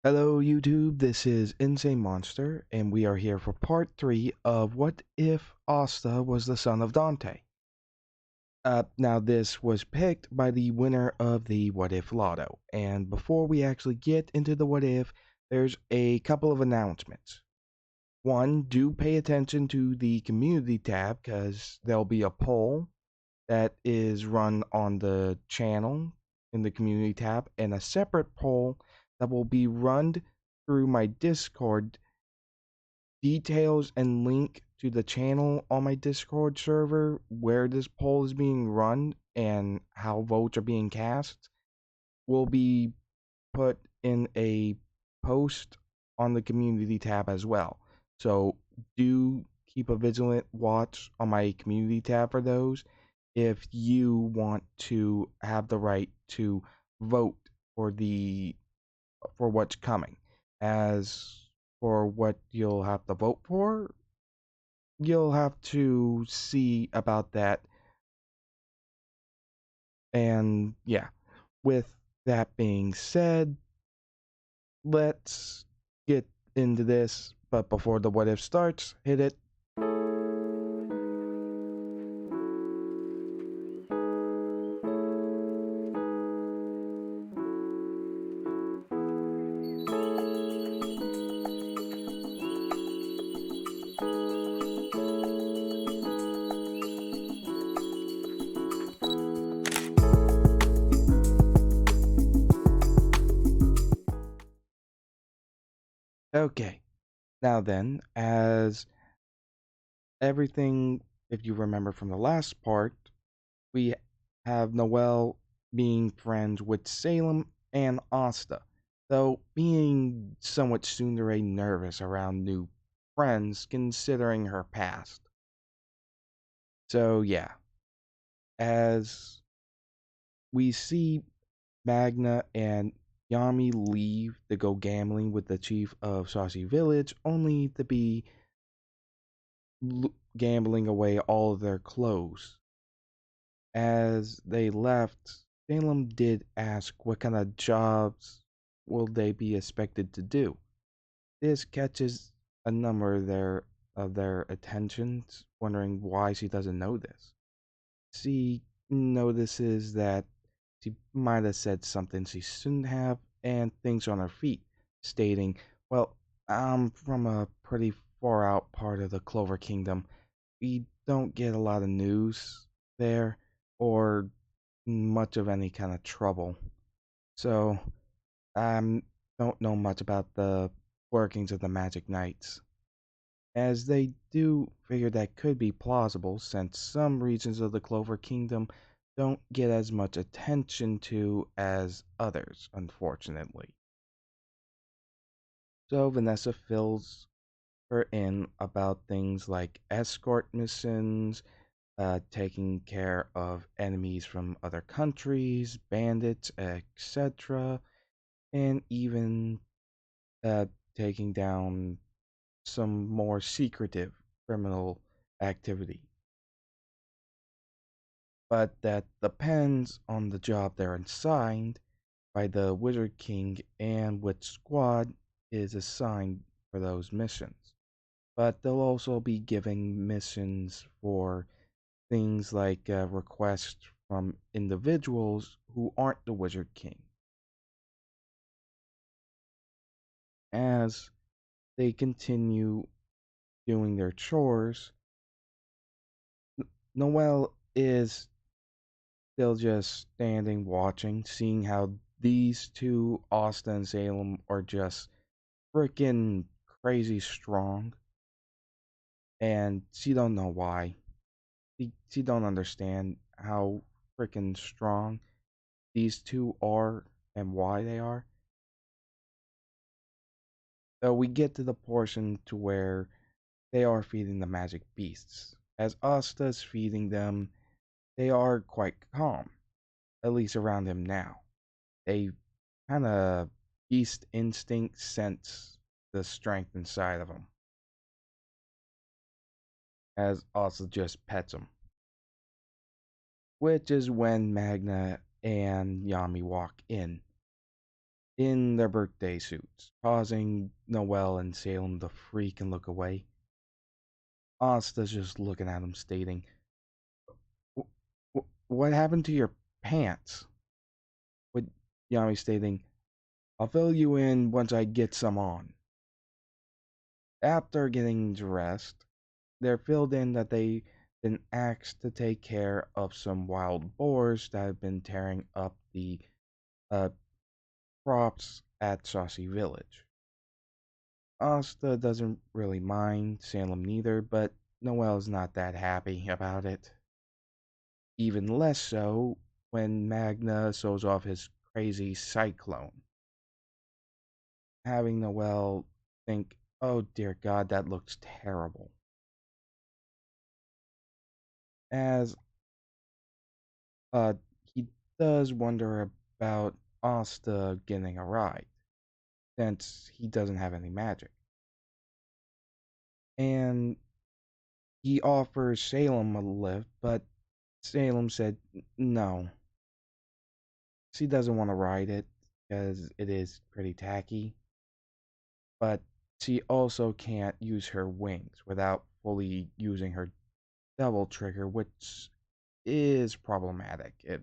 Hello YouTube, this is Insane Monster, and we are here for part 3 of What If Asta was the son of Dante? Now this was picked by the winner of the What If Lotto, and before we actually get into the What If, there's a couple of announcements. One, do pay attention to the community tab, because there'll be a poll that is run on the channel in the community tab, and a separate poll that will be run through my Discord. Details and link to the channel on my Discord server where this poll is being run and how votes are being cast will be put in a post on the community tab as well. So do keep a vigilant watch on my community tab for those if you want to have the right to vote for what's coming. As for what you'll have to vote for, you'll have to see about that. And yeah, with that being said, let's get into this. But before the what if starts, hit it. Okay, now then, as everything, if you remember from the last part, we have Noel being friends with Salem and Asta, though being somewhat tsundere nervous around new friends considering her past. So yeah, as we see Magna and Yami leave to go gambling with the chief of Saussy Village, only to be gambling away all of their clothes. As they left, Salem did ask what kind of jobs will they be expected to do. This catches a number of their attentions, wondering why she doesn't know this. She notices that she might have said something she shouldn't have and thinks on her feet, stating, well, I'm from a pretty far out part of the Clover Kingdom. We don't get a lot of news there or much of any kind of trouble. So I don't know much about the workings of the Magic Knights, as they do figure that could be plausible since some regions of the Clover Kingdom don't get as much attention to as others, unfortunately. So Vanessa fills her in about things like escort missions, taking care of enemies from other countries, bandits, etc., and even uh, taking down some more secretive criminal activity. But that depends on the job they're assigned by the Wizard King and which squad is assigned for those missions. But they'll also be giving missions for things like requests from individuals who aren't the Wizard King. As they continue doing their chores, Noelle is still just standing watching, seeing how these two, Asta and Salem, are just freaking crazy strong. And she don't know why. She don't understand how freaking strong these two are and why they are. So we get to the portion to where they are feeding the magic beasts. As Asta's feeding them, they are quite calm, at least around him now. They kind of beast instinct sense the strength inside of him, as Asta just pets him. Which is when Magna and Yami walk in. in their birthday suits, causing Noel and Salem to freak and look away. Asta's just looking at him, stating, "What happened to your pants?" With Yami stating, "I'll fill you in once I get some on." After getting dressed, they're filled in that they've been asked to take care of some wild boars that have been tearing up the uh, crops at Saussy Village. Asta doesn't really mind, Salem neither, but Noel's not that happy about it. Even less so when Magna shows off his crazy cyclone, having Noel think, oh dear God, that looks terrible. As uh, he does wonder about Asta getting a ride, since he doesn't have any magic. And he offers Salem a lift, but Salem said no. She doesn't want to ride it because it is pretty tacky, but she also can't use her wings without fully using her double trigger, which is problematic if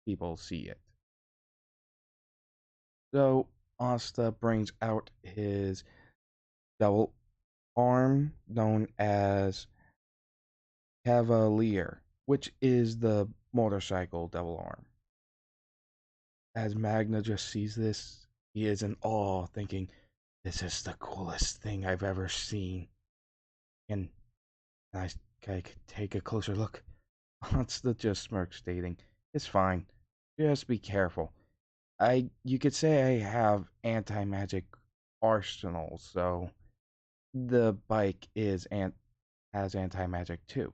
people see it. So Asta brings out his double arm known as Cavalier, which is the motorcycle double arm. As Magna just sees this, he is in awe, thinking, this is the coolest thing I've ever seen. And I could take a closer look. Asta just smirks, stating, it's fine. Just be careful. You could say I have anti-magic arsenal, so the bike has anti-magic too.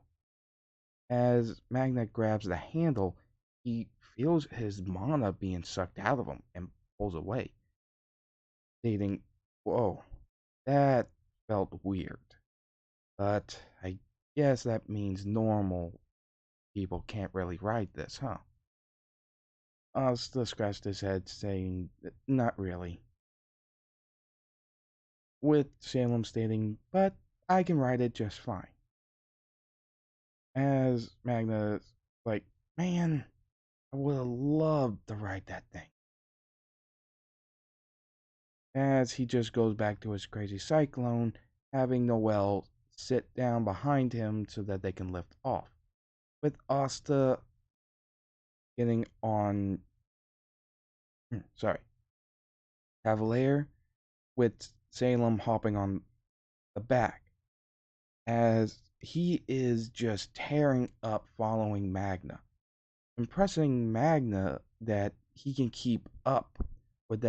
As Magna grabs the handle, he feels his mana being sucked out of him and pulls away, stating, whoa, that felt weird. But I guess that means normal people can't really ride this, huh? Asta scratched his head, saying, not really. With Salem stating, but I can ride it just fine. As Magna's like, man, I would have loved to ride that thing. As he just goes back to his crazy cyclone, having Noel sit down behind him so that they can lift off. With Asta getting on, sorry, Cavalier, with Salem hopping on the back, as he is just tearing up following Magna, impressing Magna that he can keep up with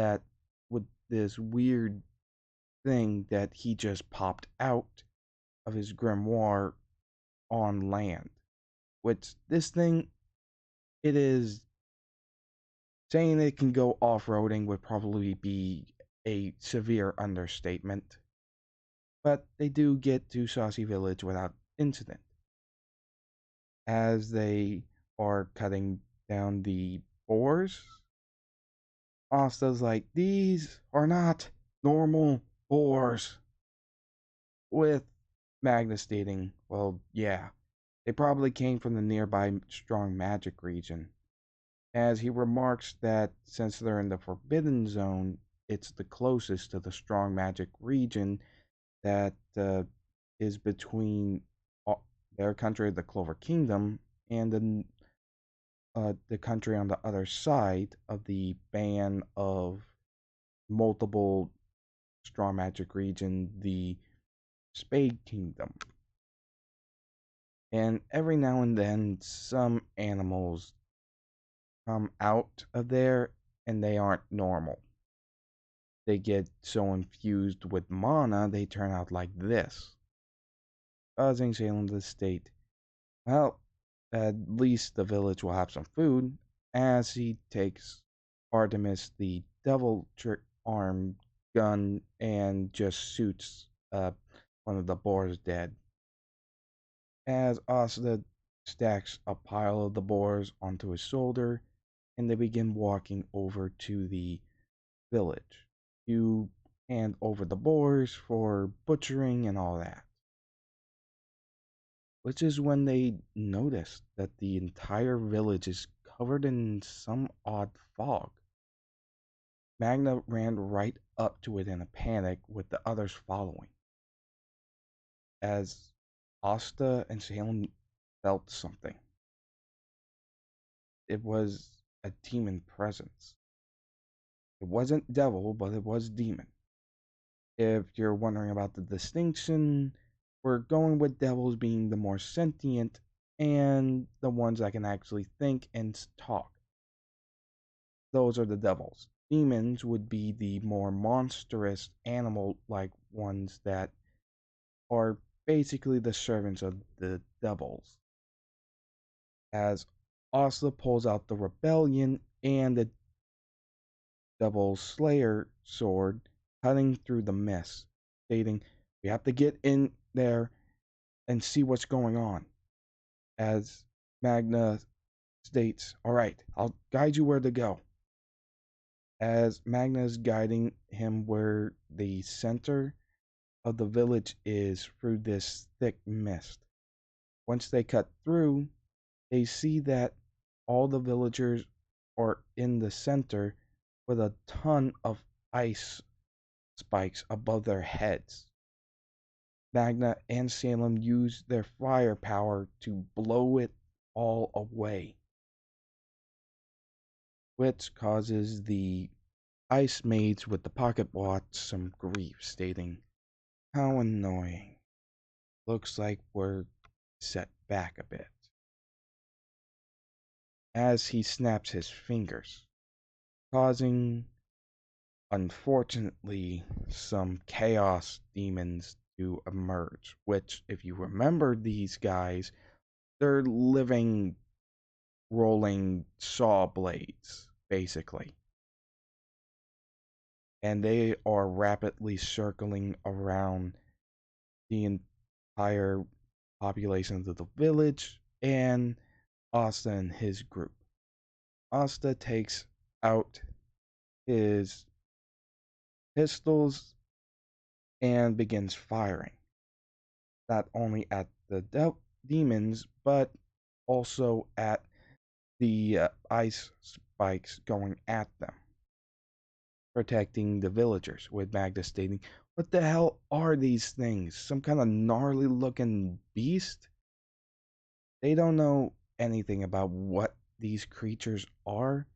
this weird thing that he just popped out of his grimoire on land. Which this thing, it is saying it can go off roading would probably be a severe understatement. But they do get to Saucy Village without incident. As they are cutting down the boars, Asta's like, these are not normal boars. With Magnus stating, well, yeah, they probably came from the nearby strong magic region. As he remarks that since they're in the Forbidden Zone, it's the closest to the strong magic region that is between their country, the Clover Kingdom, and the country on the other side of the ban of multiple strong magic region, the Spade Kingdom. And every now and then, some animals come out of there and they aren't normal. They get so infused with mana, they turn out like this, causing Salem to state, well, at least the village will have some food, as he takes Artemis the devil trick arm gun and just shoots one of the boars dead. As Asta stacks a pile of the boars onto his shoulder, and they begin walking over to the village. You hand over the boars for butchering and all that. Which is when they notice that the entire village is covered in some odd fog. Magna ran right up to it in a panic, with the others following. As Asta and Salem felt something. It was a demon presence. It wasn't devil, but it was demon. If you're wondering about the distinction, we're going with devils being the more sentient and the ones that can actually think and talk. Those are the devils. Demons would be the more monstrous animal like ones that are basically the servants of the devils. As Osla pulls out the rebellion and the devil slayer sword, cutting through the mist, stating, "We have to get in there and see what's going on." As Magna states, "All right, I'll guide you where to go." As Magna is guiding him where the center of the village is through this thick mist. Once they cut through, they see that all the villagers are in the center with a ton of ice spikes above their heads. Magna and Salem use their firepower to blow it all away, which causes the ice maids with the pocket watch some grief, stating, "How annoying. Looks like we're set back a bit." As he snaps his fingers, causing, unfortunately, some chaos demons to emerge, which, if you remember these guys, they're living, rolling saw blades, basically. And they are rapidly circling around the entire population of the village and Asta and his group. Asta takes out his pistols and begins firing, not only at the demons, but also at the ice spikes going at them, protecting the villagers, with Magda stating, "What the hell are these things? Some kind of gnarly looking beast?" They don't know anything about what these creatures are,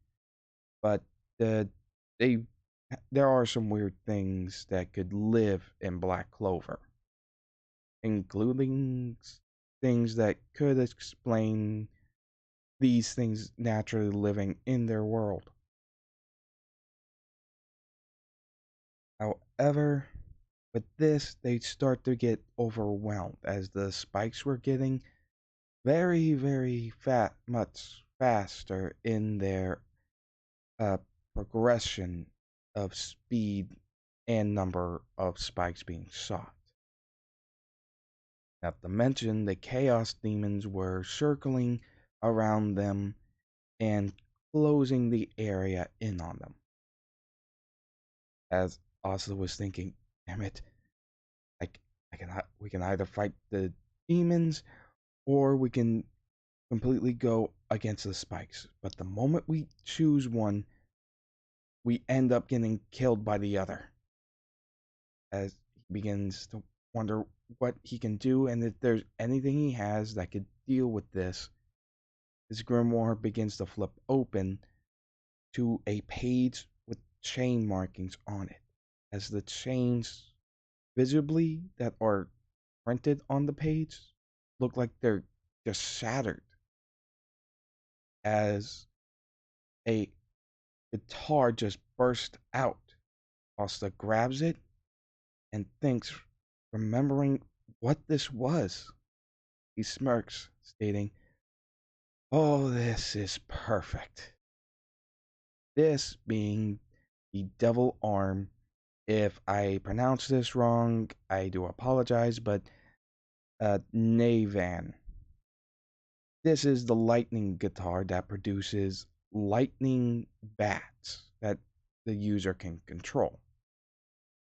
but the they there are some weird things that could live in black clover, including things that could explain these things naturally living in their world. However, with this, they start to get overwhelmed as the spikes were getting very, very much faster in their uh, progression of speed and number of spikes being shot. Not to mention, the Chaos Demons were circling around them and closing the area in on them. As Asa was thinking, "Damn it, we can either fight the demons or we can completely go against the spikes. But the moment we choose one, we end up getting killed by the other." As he begins to wonder what he can do and if there's anything he has that could deal with this, his grimoire begins to flip open to a page with chain markings on it. As the chains visibly that are printed on the page look like they're just shattered. As a guitar just burst out, Costa grabs it and thinks, remembering what this was. He smirks, stating, "Oh, this is perfect." This being the devil arm. If I pronounce this wrong, I do apologize, but Navan. This is the lightning guitar that produces lightning bats that the user can control.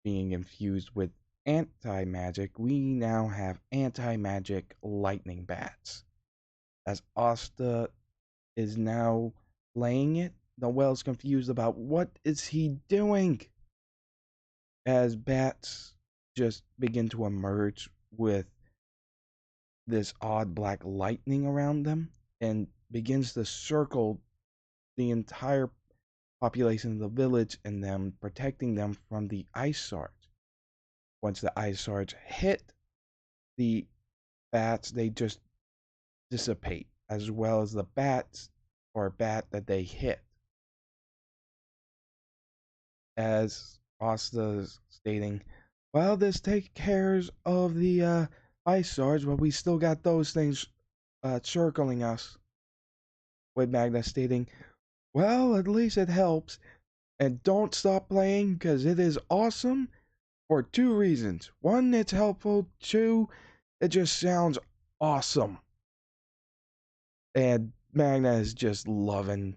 Being infused with anti-magic, we now have anti-magic lightning bats. As Asta is now playing it, Noel's confused about what is he doing as bats just begin to emerge with this odd black lightning around them and begins to circle the entire population of the village and them protecting them from the ice swords. Once the ice swords hit the bats, they just dissipate, as well as the bats or bat that they hit. As Asta's stating, well, this takes care of the ice swords, but we still got those things circling us. With Magna stating, well, at least it helps. And don't stop playing because it is awesome for two reasons. One, it's helpful. Two, it just sounds awesome. And Magna is just loving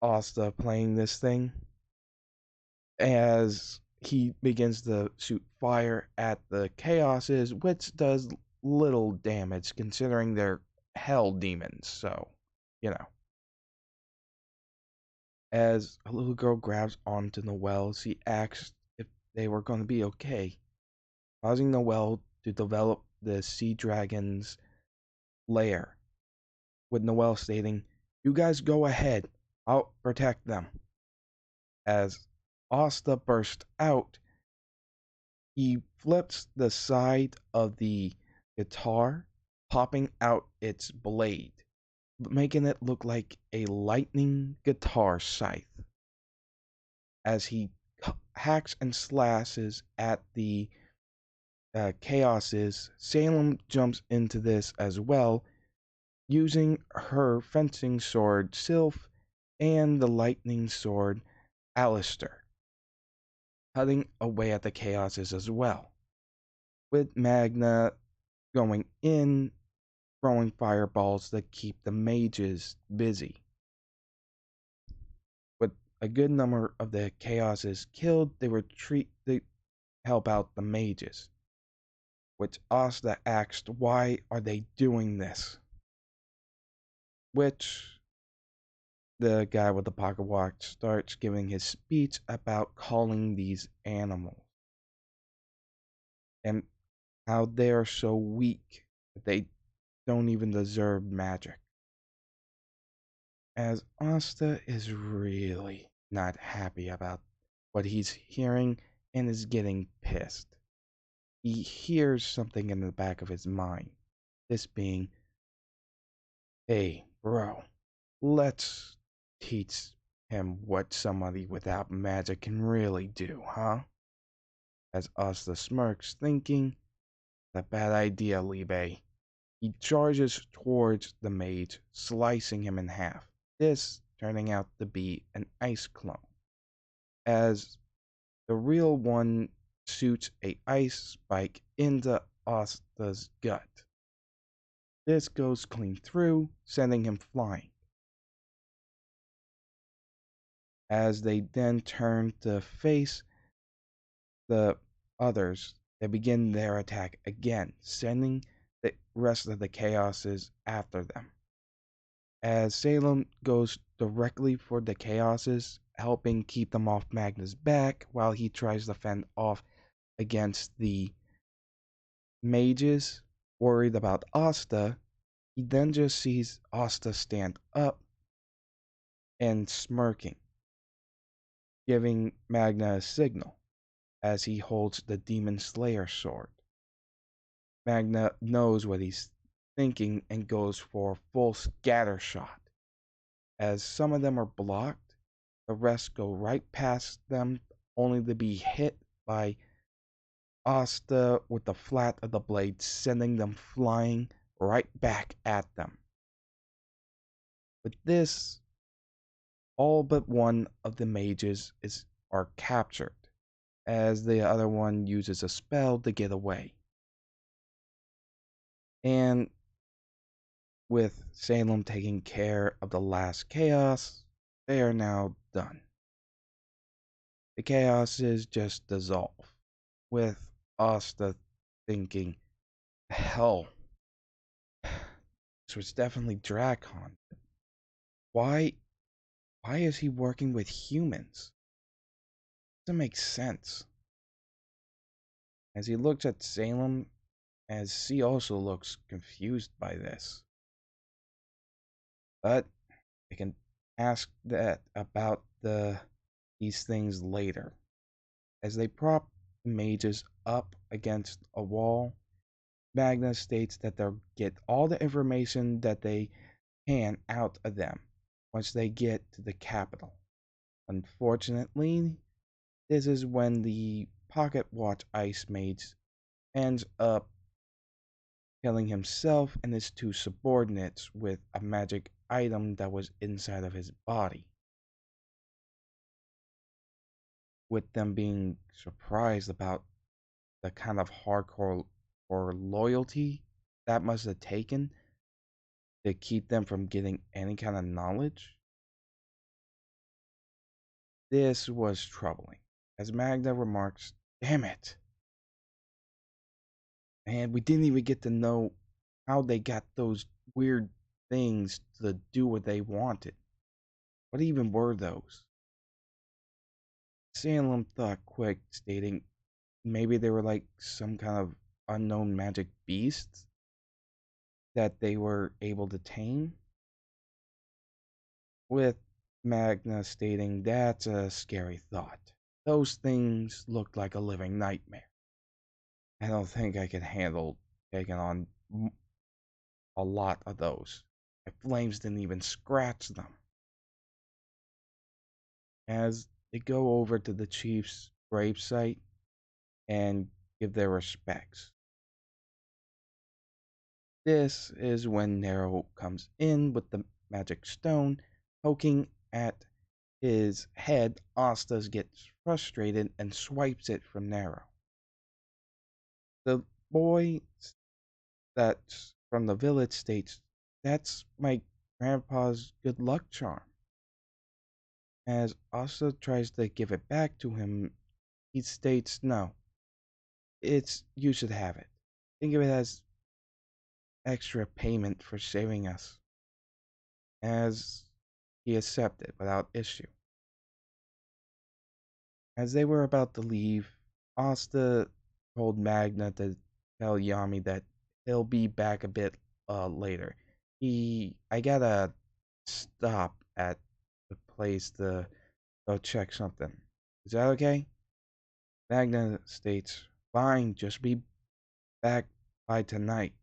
Asta playing this thing as he begins to shoot fire at the chaoses, which does little damage considering they're hell demons. So, you know. As a little girl grabs onto Noelle, she asks if they were going to be okay, causing Noelle to develop the sea dragon's lair, with Noelle stating, you guys go ahead, I'll protect them. As Asta bursts out, he flips the side of the guitar, popping out its blade, making it look like a lightning guitar scythe. As he hacks and slashes at the chaoses, Salem jumps into this as well, using her fencing sword Sylph and the lightning sword Alistair, cutting away at the chaoses as well, with Magna going in, throwing fireballs to keep the mages busy. With a good number of the chaoses killed, they retreat to help out the mages, which Asta asked why are they doing this, which the guy with the pocket watch starts giving his speech about calling these animals and how they are so weak that they don't even deserve magic. As Asta is really not happy about what he's hearing and is getting pissed. He hears something in the back of his mind. This being, hey, bro, let's teach him what somebody without magic can really do, huh? As Asta smirks, thinking, a bad idea, Libe. He charges towards the mage, slicing him in half. This turning out to be an ice clone, as the real one shoots a ice spike into Asta's gut. This goes clean through, sending him flying. As they then turn to face the others, they begin their attack again, sending the rest of the chaoses after them. As Salem goes directly for the chaoses, helping keep them off Magna's back while he tries to fend off against the mages, worried about Asta, he then just sees Asta stand up and smirking, giving Magna a signal as he holds the Demon Slayer sword. Magna knows what he's thinking and goes for a full scatter shot. As some of them are blocked, the rest go right past them, only to be hit by Asta with the flat of the blade, sending them flying right back at them. With this, all but one of the mages are captured, as the other one uses a spell to get away. And with Salem taking care of the last chaos, they are now done. The chaos is just dissolve, with Asta thinking, hell, this was definitely Dracon. Why why is he working with humans? Doesn't make sense. As he looks at Salem, as she also looks confused by this. But I can ask that about these things later. As they prop the mages up against a wall, Magna states that they'll get all the information that they can out of them once they get to the capital. Unfortunately, this is when the pocket watch ice mage ends up killing himself and his two subordinates with a magic item that was inside of his body, with them being surprised about the kind of hardcore or loyalty that must have taken to keep them from getting any kind of knowledge. This was troubling. As Magda remarks, damn it. And we didn't even get to know how they got those weird things to do what they wanted. What even were those? Salem thought quick, stating maybe they were like some kind of unknown magic beasts that they were able to tame. With Magna stating that's a scary thought. Those things looked like a living nightmare. I don't think I could handle taking on a lot of those. My flames didn't even scratch them. As they go over to the chief's gravesite and give their respects. This is when Nero comes in with the magic stone, poking at his head. Astas gets frustrated and swipes it from Nero. The boy that's from the village states, that's my grandpa's good luck charm. As Asta tries to give it back to him, he states, no, you should have it. Think of it as extra payment for saving us. As he accepted without issue. As they were about to leave, Asta told Magna to tell Yami that he'll be back a bit later. I gotta stop at the place to go check something. Is that okay? Magna states, fine, just be back by tonight.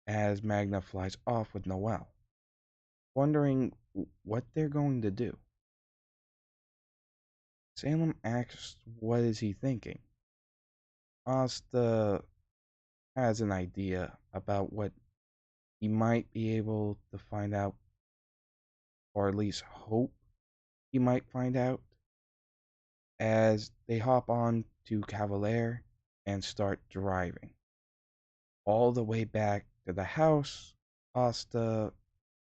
As Magna flies off with Noel, wondering what they're going to do. Salem asks what is he thinking. Asta has an idea about what he might be able to find out, or at least hope he might find out, as they hop on to Cavalier and start driving. All the way back to the house Asta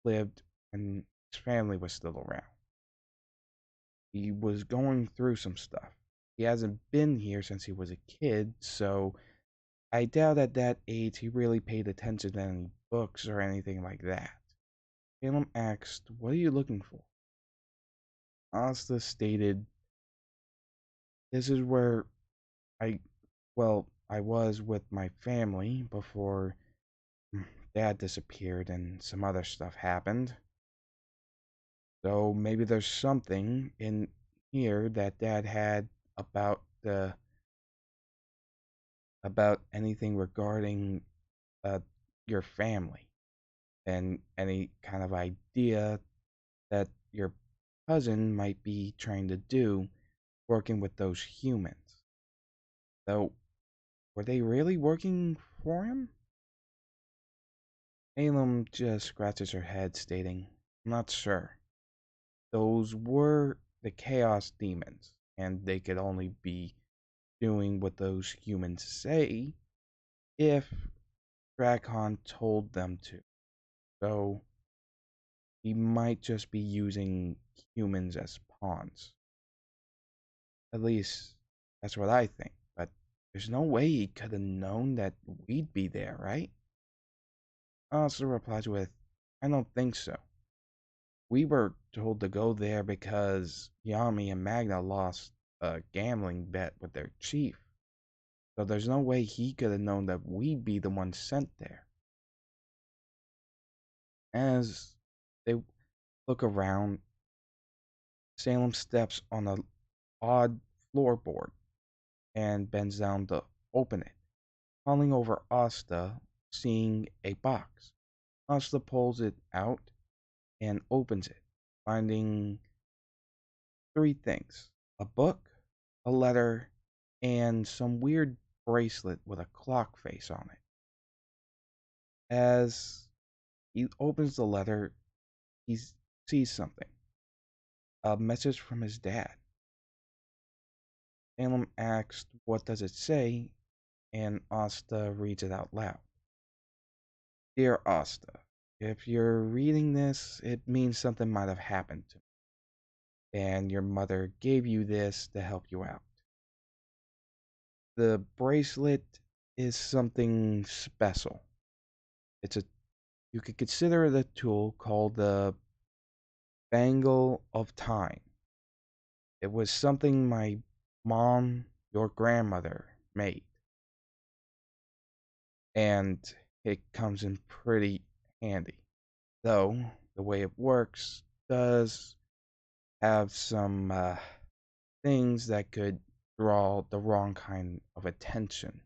lived when his family was still around. He was going through some stuff. He hasn't been here since he was a kid, so I doubt at that age he really paid attention to any books or anything like that. Salem asked, what are you looking for? Asta stated, this is where I, I was with my family before Dad disappeared and some other stuff happened. So maybe there's something in here that Dad had about about anything regarding uh, your family and any kind of idea that your cousin might be trying to do working with those humans. So, were they really working for him? Salem just scratches her head, stating, I'm not sure. Those were the Chaos Demons, and they could only be doing what those humans say if Drakon told them to. So, he might just be using humans as pawns. At least, that's what I think. But there's no way he could have known that we'd be there, right? Asta replies with, I don't think so. We were told to go there because Yami and Magna lost a gambling bet with their chief. So there's no way he could have known that we'd be the ones sent there. As they look around, Salem steps on an odd floorboard and bends down to open it, falling over Asta, seeing a box. Asta pulls it out and opens it, finding three things: a book, a letter, and some weird bracelet with a clock face on it. As he opens the letter, he sees something: a message from his dad. Salem asks, what does it say? And Asta reads it out loud. Dear Asta, if you're reading this, it means something might have happened to me, and your mother gave you this to help you out. The bracelet is something special. It's a You could consider it a tool called the Bangle of Time. It was something my mom, your grandmother, made, and it comes in pretty handy. Though the way it works does have some things that could draw the wrong kind of attention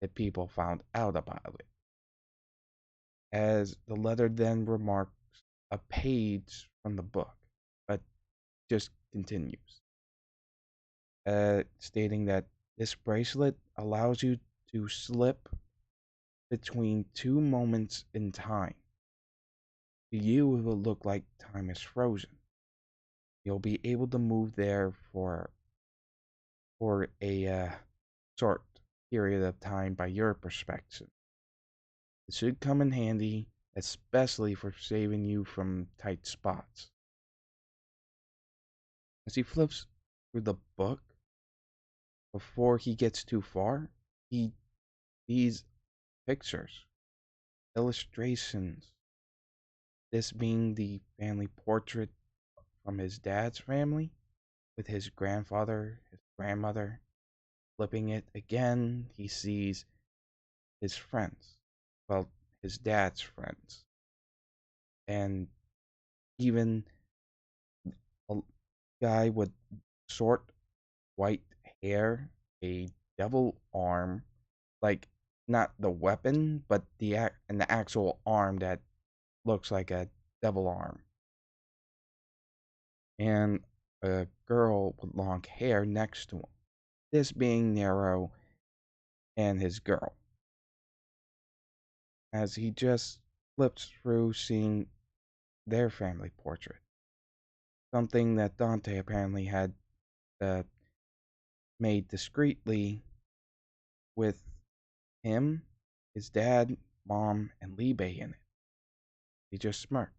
if people found out about it. As the letter then remarks a page from the book, but just continues, stating that this bracelet allows you to slip between two moments in time. To you, it will look like time is frozen. You'll be able to move there for a short period of time by your perspective. It should come in handy, especially for saving you from tight spots. As he flips through the book, before he gets too far, he sees pictures, illustrations. This being the family portrait from his dad's family, with his grandfather, his grandmother. Flipping it again, he sees his friends. Well, his dad's friends. And even a guy with short white hair, a devil arm, like not the weapon, but the actual arm that looks like a devil arm. And a girl with long hair next to him. This being Nero and his girl. As he just flips through seeing their family portrait. Something that Dante apparently had uh, made discreetly with him, his dad, mom, and Libe in it. He just smirked.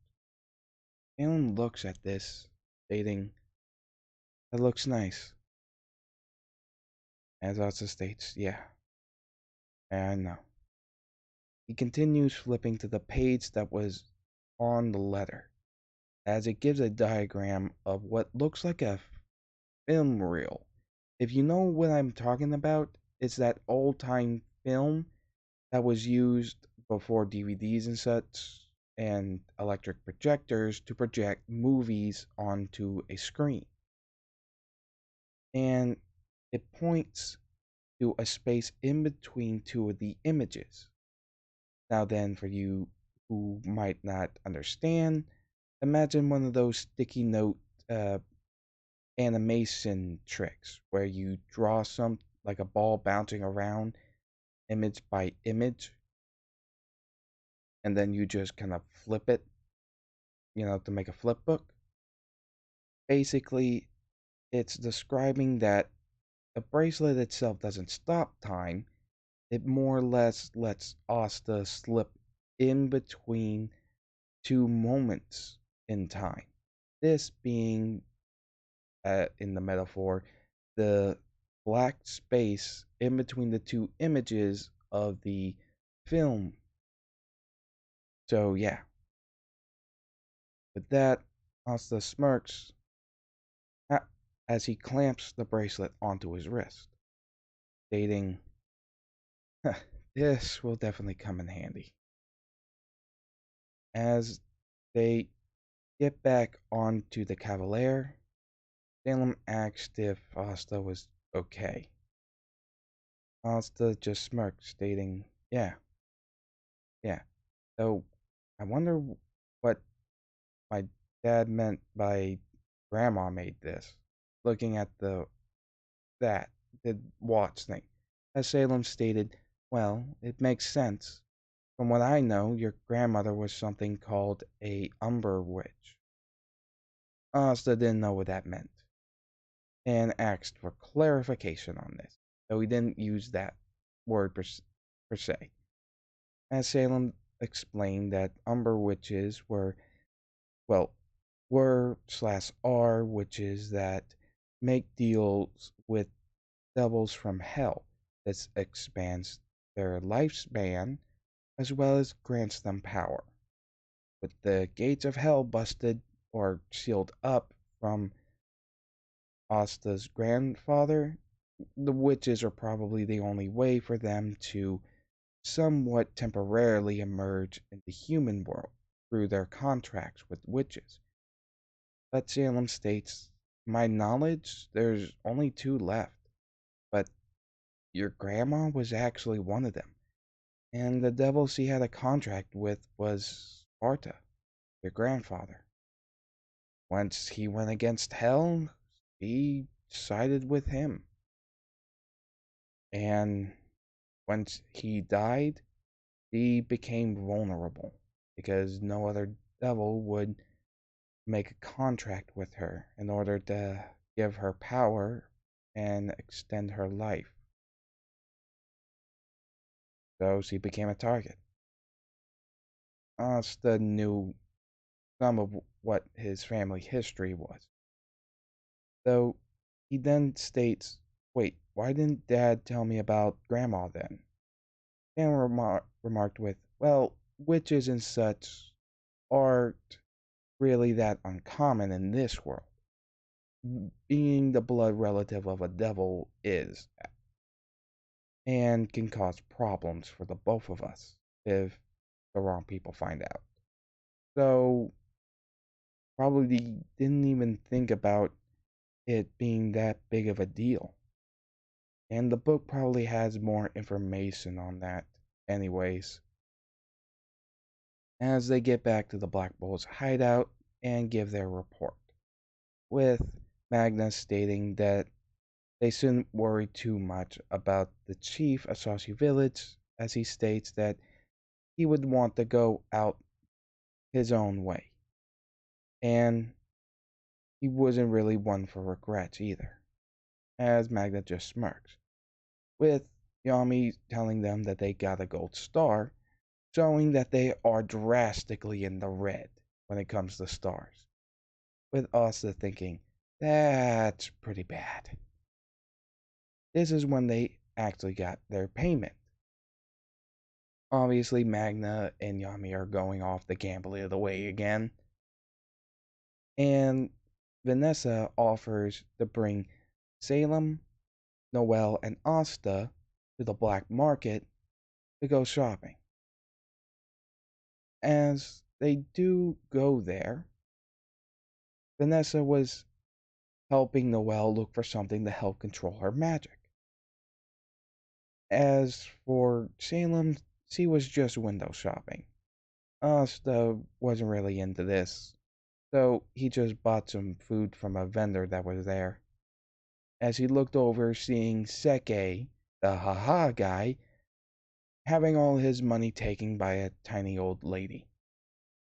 Galen looks at this, stating, that looks nice. As also states, yeah, I know. He continues flipping to the page that was on the letter, as it gives a diagram of what looks like a film reel. If you know what I'm talking about, it's that old time film that was used before DVDs and such and electric projectors to project movies onto a screen. And it points to a space in between two of the images. Now, then, for you who might not understand, imagine one of those sticky note animation tricks where you draw some like a ball bouncing around image by image, and then you just kind of flip it, to make a flip book. Basically, it's describing that the bracelet itself doesn't stop time, it more or less lets Asta slip in between two moments in time. This being, in the metaphor, the black space in between the two images of the film. So, yeah, with that, Asta smirks as he clamps the bracelet onto his wrist, stating, this will definitely come in handy. As they get back onto the Cavalier, Salem asked if Asta was okay. Asta just smirked, stating, yeah, yeah. So, I wonder what my dad meant by grandma made this. Looking at the watch thing. As Salem stated, well, it makes sense. From what I know, your grandmother was something called a umber witch. Asta didn't know what that meant and asked for clarification on this, though he didn't use that word per se. As Salem explained that umber witches well, were/are witches that make deals with devils from hell. This expands their lifespan as well as grants them power. With the gates of hell busted or sealed up from Asta's grandfather, the witches are probably the only way for them to somewhat temporarily emerge in the human world through their contracts with witches. But Salem states, my knowledge, there's only two left, but your grandma was actually one of them. And the devil she had a contract with was Sparta, your grandfather. Once he went against hell, he sided with him. And once he died, he became vulnerable because no other devil would make a contract with her in order to give her power and extend her life. So she became a target. Asta knew some of what his family history was. Though he then states, wait, why didn't Dad tell me about Grandma then? Dan remarked with, well, witches and such aren't really that uncommon in this world. Being the blood relative of a devil is, and can cause problems for the both of us if the wrong people find out. So, probably didn't even think about it being that big of a deal. And the book probably has more information on that, anyways. As they get back to the Black Bull's hideout and give their report, with Magnus stating that they shouldn't worry too much about the chief of Saussy Village, as he states that he would want to go out his own way. And he wasn't really one for regrets either, as Magna just smirks, with Yami telling them that they got a gold star, showing that they are drastically in the red when it comes to stars, with Asta thinking, that's pretty bad. This is when they actually got their payment. Obviously, Magna and Yami are going off the gambling of the way again, and Vanessa offers to bring Salem, Noel, and Asta to the black market to go shopping. As they do go there, Vanessa was helping Noel look for something to help control her magic. As for Salem, she was just window shopping. Asta wasn't really into this, so he just bought some food from a vendor that was there. As he looked over, seeing Seke, the haha guy, having all his money taken by a tiny old lady,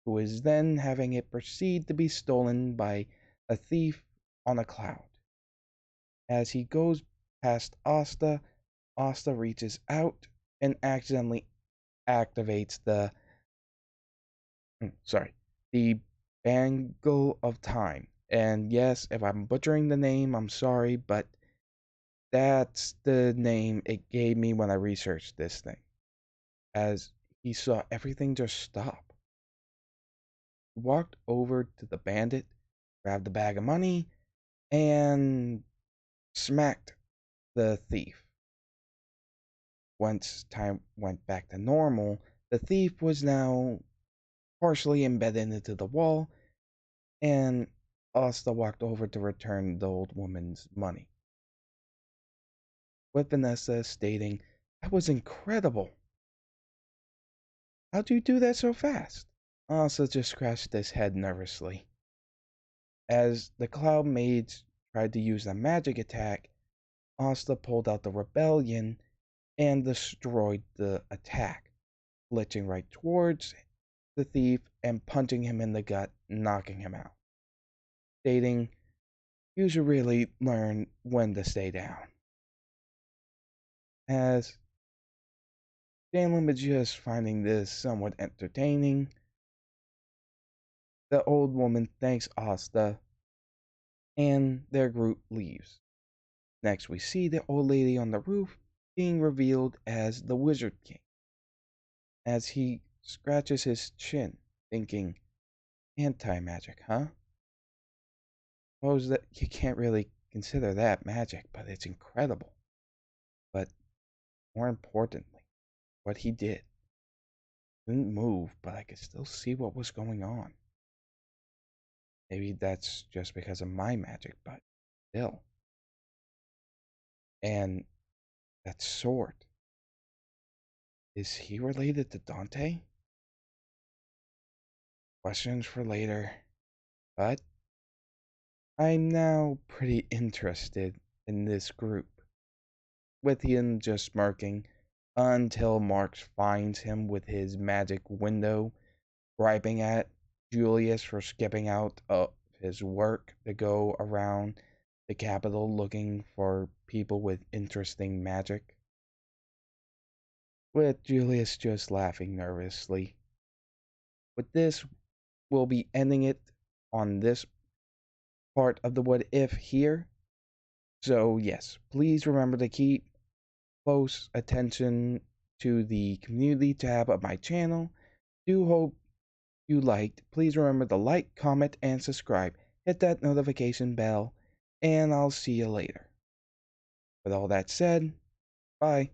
who is then having it proceed to be stolen by a thief on a cloud. As he goes past Asta, Asta reaches out and accidentally activates the Bangle of Time. And yes, if I'm butchering the name, I'm sorry, but That's the name it gave me when I researched this thing, as he saw everything just stop. He walked over to the bandit, grabbed the bag of money, and smacked the thief. Once time went back to normal, the thief was now partially embedded into the wall, and Asta walked over to return the old woman's money, with Vanessa stating, "That was incredible. How'd you do that so fast?" Asta just scratched his head nervously. As the Cloud Maids tried to use a magic attack, Asta pulled out the rebellion and destroyed the attack, glitching right towards the thief and punching him in the gut, knocking him out, stating, "You should really learn when to stay down." As Jalen was just finding this somewhat entertaining, the old woman thanks Asta and their group leaves. Next, we see the old lady on the roof being revealed as the Wizard King, as he scratches his chin, thinking, "Anti magic, huh? Suppose that you can't really consider that magic, but it's incredible." But more importantly, what he did. Didn't move, but I could still see what was going on. Maybe that's just because of my magic, but still. And that sword. Is he related to Dante? Questions for later. But I'm now pretty interested in this group, with him just smirking until Marx finds him with his magic window, griping at Julius for skipping out of his work to go around the capital looking for people with interesting magic, with Julius just laughing nervously. With this, we'll be ending it on this part of the what if here. So, yes, please remember to keep close attention to the community tab of my channel. Do hope you liked. Please remember to like, comment, and subscribe. Hit that notification bell, and I'll see you later. With all that said, bye.